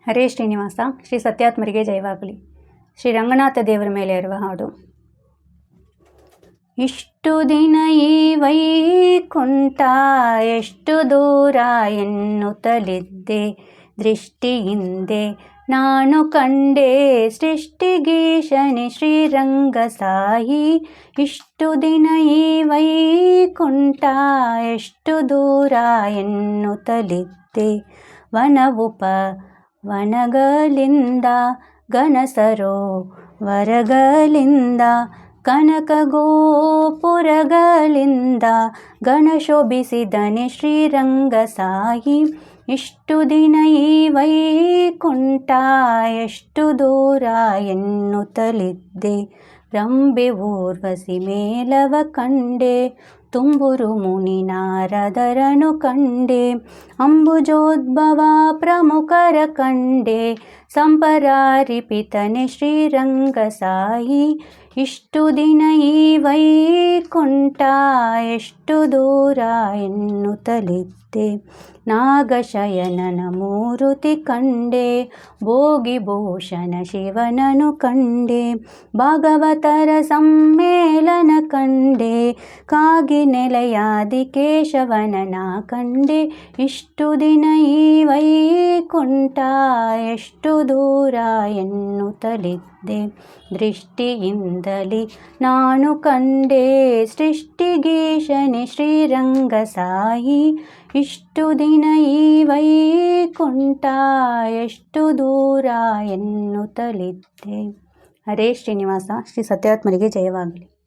ಹರೇ ಶ್ರೀನಿವಾಸ. ಶ್ರೀ ಸತ್ಯಾತ್ಮರಿಗೆ ಜಯವಾಗಲಿ. ಶ್ರೀ ರಂಗನಾಥ ದೇವರ ಮೇಲೆ ಇರುವ ಹಾಡು. ಇಷ್ಟು ದಿನ ಈ ವೈಕುಂಠ ಎಷ್ಟು ದೂರ ಎನ್ನುತ್ತಲಿದ್ದೆ, ದೃಷ್ಟಿಯಿಂದೆ ನಾನು ಕಂಡೆ ಸೃಷ್ಟಿಗೀಶನೆ ಶ್ರೀರಂಗ ಸಾಯಿ. ಇಷ್ಟು ದಿನ ಈ ವೈಕುಂಠ ಎಷ್ಟು ದೂರ ಎನ್ನುತ್ತಲಿದ್ದೆ, ವನಗಳಿಂದ ಘನಸರೋವರಗಳಿಂದ ಕನಕ ಗೋಪುರಗಳಿಂದ ಗಣಶೋಭಿಸಿದನೆ ಶ್ರೀರಂಗ ಸಾಯಿ. ಇಷ್ಟು ದಿನ ಈ ವೈಕುಂಠ ಎಷ್ಟು ದೂರ ಎನ್ನುತ್ತಲಿದ್ದೆ, ರಂಬೆ ಊರ್ವಶಿ ಮೇಲವ ಕಂಡೆ, ತುಂಬುರು ಮುನಿ ನಾರದರನು ಕಂಡೆ, ಅಂಬುಜೋದ್ಭವ ಪ್ರಮುಖರ ಕಂಡೆ, ಸಂಪರಾರಿಪಿತನೆ ಶ್ರೀರಂಗ ಸಾಯಿ. ಇಷ್ಟು ದಿನ ಈ ವೈಕುಂಠ ಎಷ್ಟು ದೂರ ಎನ್ನುತ್ತಲಿದ್ದೆ, ನಾಗಶಯನನ ಮೂರುತಿ ಕಂಡೆ, ಭೋಗಿಭೂಷಣ ಶಿವನನು ಕಂಡೆ, ಭಾಗವತರ ಸಮ್ಮೇಳನ ಕಂಡೆ, ಕಾಗಿ ನೆಲೆಯಾದಿ ಕೇಶವನನ ಕಂಡೆ. ಇಷ್ಟು ದಿನ ಈ ವೈಕುಂಠ ಎಷ್ಟು ದೂರ ಎನ್ನುತ್ತಲಿದ್ದೆ, ದೃಷ್ಟಿಯಿಂದಲಿ ನಾನು ಕಂಡೆ ಸೃಷ್ಟಿಗೀಶನೆ ಶ್ರೀರಂಗ ಸಾಯಿ. ಇಷ್ಟು ದಿನ ಈ ವೈಕುಂಠ ಎಷ್ಟು ದೂರ ಎನ್ನುತ್ತಲಿದ್ದೆ. ಹರೇ ಶ್ರೀನಿವಾಸ. ಶ್ರೀ ಸತ್ಯಾತ್ಮರಿಗೆ ಜಯವಾಗಲಿ.